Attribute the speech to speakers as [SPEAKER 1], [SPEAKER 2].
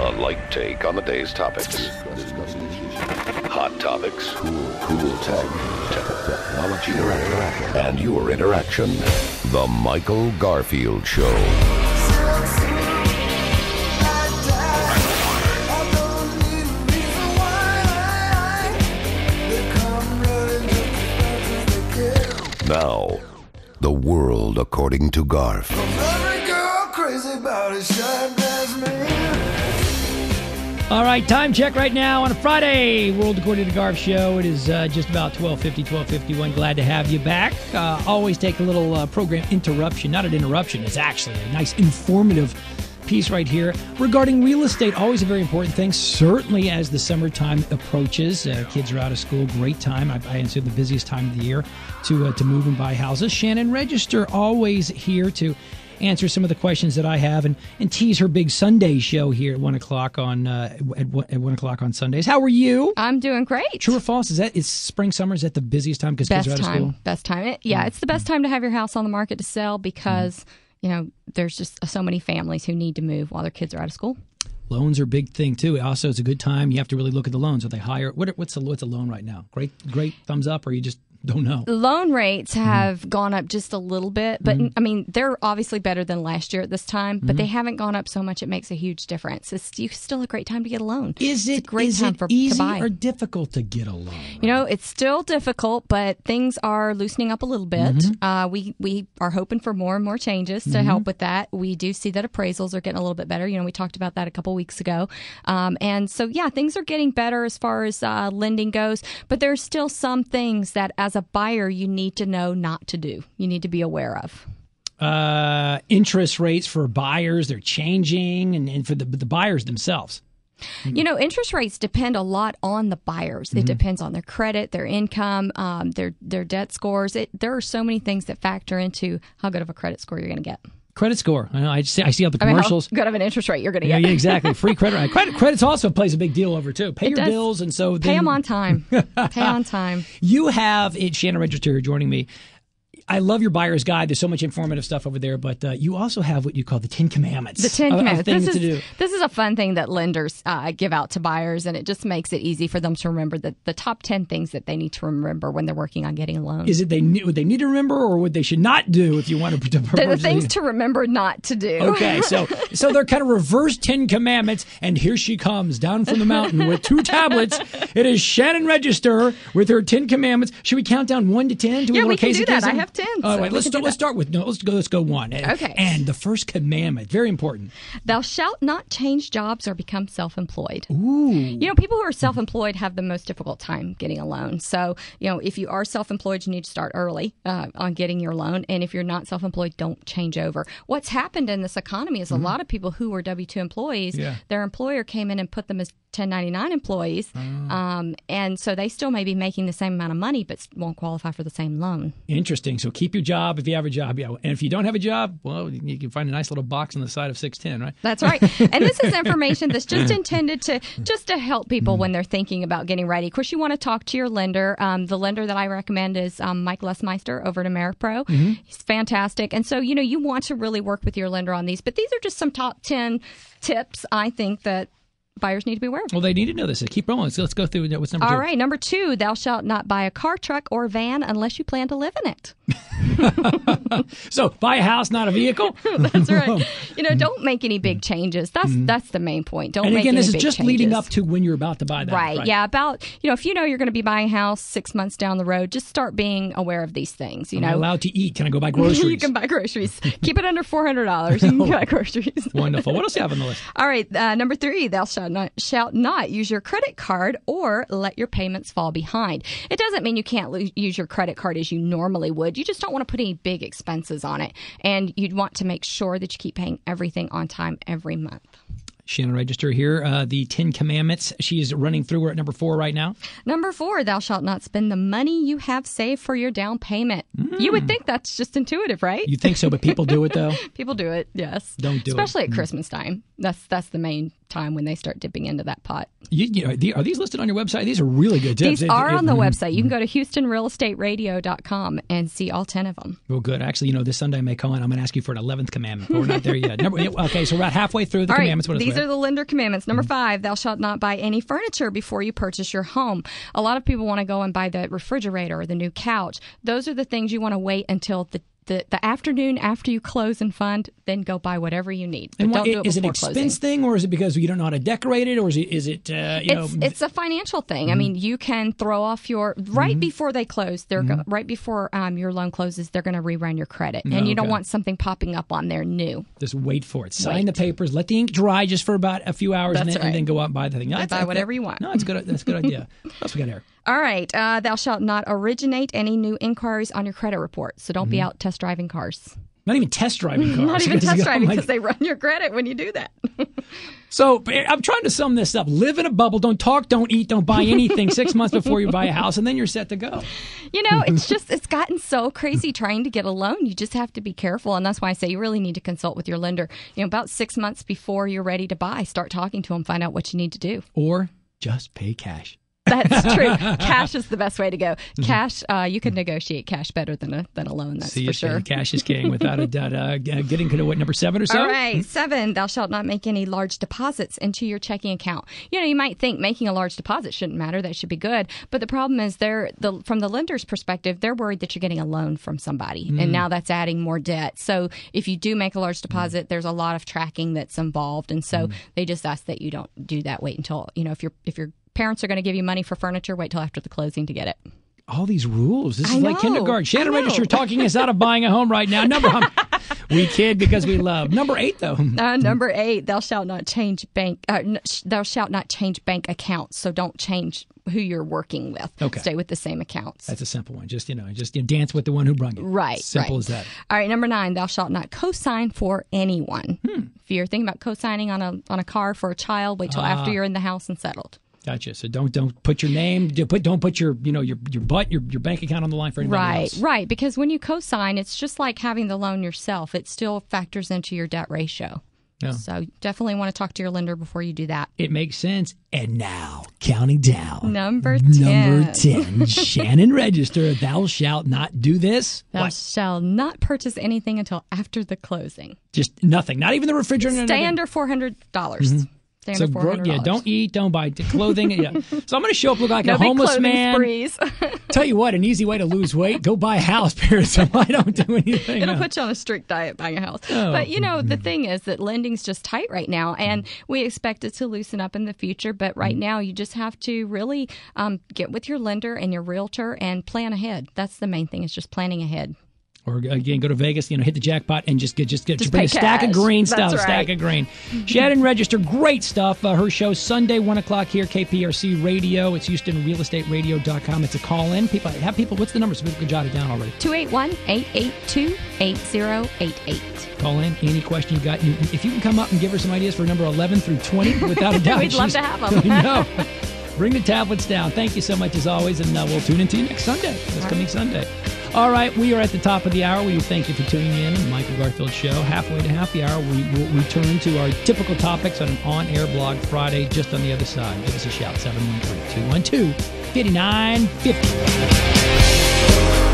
[SPEAKER 1] A light take on the day's topics. Hot topics. Cool tech. Technology. And your interaction. The Michael Garfield Show. Now, the world according to Garf.
[SPEAKER 2] All right, time check right now on a Friday. World according to Garf show. It is just about 12:51. Glad to have you back. Always take a little program interruption. Not an interruption. It's actually a nice informative piece right here regarding real estate. Always a very important thing, certainly as the summertime approaches. Kids are out of school. Great time. I answer the busiest time of the year to move and buy houses. Shannon Register always here to answer some of the questions that I have and tease her big Sunday show here at 1 o'clock on at 1 o'clock on Sundays. How are you?
[SPEAKER 3] I'm doing great.
[SPEAKER 2] True or false? Is spring, summer? Is that the busiest time because kids are out of school?
[SPEAKER 3] Best time. It's the best time to have your house on the market to sell because there's just so many families who need to move while their kids are out of school.
[SPEAKER 2] Loans are a big thing too. Also, it's a good time. You have to really look at the loans. Are they higher? What's a loan right now? Great thumbs up, or you just don't know?
[SPEAKER 3] Loan rates have gone up just a little bit, but I mean, they're obviously better than last year at this time, but they haven't gone up so much it makes a huge difference. It's still a great time to get a loan.
[SPEAKER 2] Is it easy or difficult to get a loan? Right?
[SPEAKER 3] It's still difficult, but things are loosening up a little bit. We are hoping for more and more changes to help with that. We do see that appraisals are getting a little bit better. We talked about that a couple weeks ago. And so, things are getting better as far as lending goes, but there's still some things that as a buyer you need to know not to do. You need to be aware of.
[SPEAKER 2] Interest rates for buyers, they're changing, and for the buyers themselves.
[SPEAKER 3] Interest rates depend a lot on the buyers. It depends on their credit, their income, their debt scores. There are so many things that factor into how good of a credit score you're going to get.
[SPEAKER 2] Credit score. I see all the commercials.
[SPEAKER 3] How good of an interest rate you're going to get.
[SPEAKER 2] Yeah, exactly. Free credit. Credit also plays a big deal over too. Pay your bills, and so
[SPEAKER 3] pay them on time. Pay on time.
[SPEAKER 2] You have Shannon Register joining me. I love your buyer's guide. There's so much informative stuff over there, but you also have what you call the 10 Commandments.
[SPEAKER 3] The 10 Commandments. This is a fun thing that lenders give out to buyers, and it just makes it easy for them to remember the top 10 things that they need to remember when they're working on getting a loan.
[SPEAKER 2] Is it what they need to remember, or what they should not do if you want to?
[SPEAKER 3] They're the things to remember not to do.
[SPEAKER 2] Okay, so they're kind of reverse 10 Commandments, and here she comes down from the mountain with 2 tablets. It is Shannon Register with her 10 Commandments. Should we count down 1 to 10?
[SPEAKER 3] We can do that. I have 10.
[SPEAKER 2] Let's go 1.
[SPEAKER 3] Okay.
[SPEAKER 2] And the first commandment, very important.
[SPEAKER 3] Thou shalt not change jobs or become self-employed.
[SPEAKER 2] Ooh.
[SPEAKER 3] People who are self-employed have the most difficult time getting a loan. So, if you are self-employed, you need to start early on getting your loan. And if you're not self-employed, don't change over. What's happened in this economy is a lot of people who were W-2 employees, their employer came in and put them as 1099 employees. And so they still may be making the same amount of money, but won't qualify for the same loan.
[SPEAKER 2] Interesting. So keep your job if you have a job. Yeah. And if you don't have a job, well, you can find a nice little box on the side of 610, right?
[SPEAKER 3] That's right. And this is information that's just intended to help people when they're thinking about getting ready. Of course, you want to talk to your lender. The lender that I recommend is Mike Lesmeister over at AmeriPro. He's fantastic. And so, you want to really work with your lender on these. But these are just some top 10 tips, I think, that buyers need to be aware of.
[SPEAKER 2] Well, they need to know this. Keep rolling. So let's go through what's number 2.
[SPEAKER 3] All right. Number 2, thou shalt not buy a car, truck, or van unless you plan to live in it.
[SPEAKER 2] So buy a house, not a vehicle.
[SPEAKER 3] That's right. Don't make any big changes. That's the main point. Don't make any big changes. And again, this is just
[SPEAKER 2] leading up to when you're about to buy that.
[SPEAKER 3] Right. Yeah. About, if you're going to be buying a house 6 months down the road, just start being aware of these things.
[SPEAKER 2] Am I allowed to eat? Can I go buy groceries?
[SPEAKER 3] You can buy groceries. Keep it under $400. You can buy groceries.
[SPEAKER 2] Wonderful. What else do you have on the list?
[SPEAKER 3] All right. Number 3, thou shalt not use your credit card or let your payments fall behind. It doesn't mean you can't use your credit card as you normally would. You just don't want to put any big expenses on it. And you'd want to make sure that you keep paying everything on time every month.
[SPEAKER 2] Shannon Register here, the 10 Commandments. She is running through. We're at number 4 right now.
[SPEAKER 3] Number 4, thou shalt not spend the money you have saved for your down payment. You would think that's just intuitive, right?
[SPEAKER 2] You think so, but people do it, though?
[SPEAKER 3] People do it, yes.
[SPEAKER 2] Don't do
[SPEAKER 3] Especially at Christmas time. That's the main time when they start dipping into that pot.
[SPEAKER 2] Are these listed on your website? These are really good tips.
[SPEAKER 3] These are on the website. You can go to HoustonRealEstateRadio.com and see all 10 of them.
[SPEAKER 2] Well, good. Actually, this Sunday I may call in. I'm going to ask you for an 11th commandment, but we're not there yet. Okay, so we're about halfway through the commandments.
[SPEAKER 3] Right. These are the lender commandments. Number 5, thou shalt not buy any furniture before you purchase your home. A lot of people want to go and buy the refrigerator or the new couch. Those are the things you want to wait until the afternoon after you close and fund, then go buy whatever you need. But don't do it
[SPEAKER 2] is it an
[SPEAKER 3] before
[SPEAKER 2] expense thing, or is it because you don't know how to decorate it, or is it
[SPEAKER 3] It's a financial thing. I mean, you can throw off your before they close. Right before your loan closes, they're going to rerun your credit, and you don't want something popping up on there new.
[SPEAKER 2] Just wait for it. Sign the papers. Let the ink dry just for about a few hours, and then go out and buy the thing.
[SPEAKER 3] Buy whatever you want.
[SPEAKER 2] No, that's good. That's a good idea. What else we got here?
[SPEAKER 3] All right. Thou shalt not originate any new inquiries on your credit report. So don't be out test driving cars.
[SPEAKER 2] Not even test driving cars.
[SPEAKER 3] Not even test driving, because they run your credit when you do that.
[SPEAKER 2] So I'm trying to sum this up. Live in a bubble. Don't talk, don't eat, don't buy anything 6 months before you buy a house, and then you're set to go.
[SPEAKER 3] It's gotten so crazy trying to get a loan. You just have to be careful, and that's why I say you really need to consult with your lender. About 6 months before you're ready to buy, start talking to them, find out what you need to do.
[SPEAKER 2] Or just pay cash.
[SPEAKER 3] That's true. Cash is the best way to go. Cash, you can negotiate cash better than a loan, that's for sure.
[SPEAKER 2] Cash is king, without a doubt. Getting to what, number 7 or so?
[SPEAKER 3] All right, 7, thou shalt not make any large deposits into your checking account. You might think making a large deposit shouldn't matter. That should be good. But the problem is from the lender's perspective, they're worried that you're getting a loan from somebody. And now that's adding more debt. So if you do make a large deposit, there's a lot of tracking that's involved. And so they just ask that you don't do that. Wait until, if your parents are going to give you money for furniture, wait till after the closing to get it.
[SPEAKER 2] All these rules. This is like kindergarten. Shannon Register talking us out of buying a home right now. We kid because we love. Number 8, though.
[SPEAKER 3] Number 8, thou shalt not change bank accounts. So don't change who you're working with. Okay. Stay with the same accounts.
[SPEAKER 2] That's a simple one. Just dance with the one who brung you.
[SPEAKER 3] Right.
[SPEAKER 2] Simple as that.
[SPEAKER 3] All right. Number 9, thou shalt not co-sign for anyone. If you're thinking about co-signing on a car for a child, wait till after you're in the house and settled.
[SPEAKER 2] Gotcha. So don't put your name. Don't put your your bank account on the line for anybody else.
[SPEAKER 3] Right. Because when you co-sign, it's just like having the loan yourself. It still factors into your debt ratio. Yeah. So definitely want to talk to your lender before you do that.
[SPEAKER 2] It makes sense. And now, counting down.
[SPEAKER 3] Number 10.
[SPEAKER 2] Shannon Register. Thou shalt not do this.
[SPEAKER 3] Thou shalt not purchase anything until after the closing.
[SPEAKER 2] Just nothing. Not even the refrigerator.
[SPEAKER 3] Stay under $400.
[SPEAKER 2] So don't eat, don't buy clothing. So I'm going to show up look like a homeless man.
[SPEAKER 3] Sprees.
[SPEAKER 2] Tell you what, an easy way to lose weight: go buy a house. Period. So I don't do anything.
[SPEAKER 3] It'll put you on a strict diet buying a house. Oh. But the thing is that lending's just tight right now, and we expect it to loosen up in the future. But right now, you just have to really get with your lender and your realtor and plan ahead. That's the main thing. Is just planning ahead.
[SPEAKER 2] Or again, go to Vegas, hit the jackpot and just bring a stack of green stuff. Right. Stack of green. Shannon Register, great stuff. Her show Sunday 1:00 here, KPRC Radio. It's HoustonRealEstateRadio.com. It's a call in. People. What's the number so people can jot it down already?
[SPEAKER 3] 281-882-8088.
[SPEAKER 2] Call in any question you got. If you can come up and give her some ideas for number 11 through 20, without a doubt,
[SPEAKER 3] we'd love to have them.
[SPEAKER 2] No. Bring the tablets down. Thank you so much as always, and we'll tune into you next Sunday. This coming Sunday. All right, we are at the top of the hour. We thank you for tuning in to the Michael Garfield Show. Halfway to half the hour, we will return to our typical topics on an on-air blog Friday just on the other side. Give us a shout, 713-212-5950.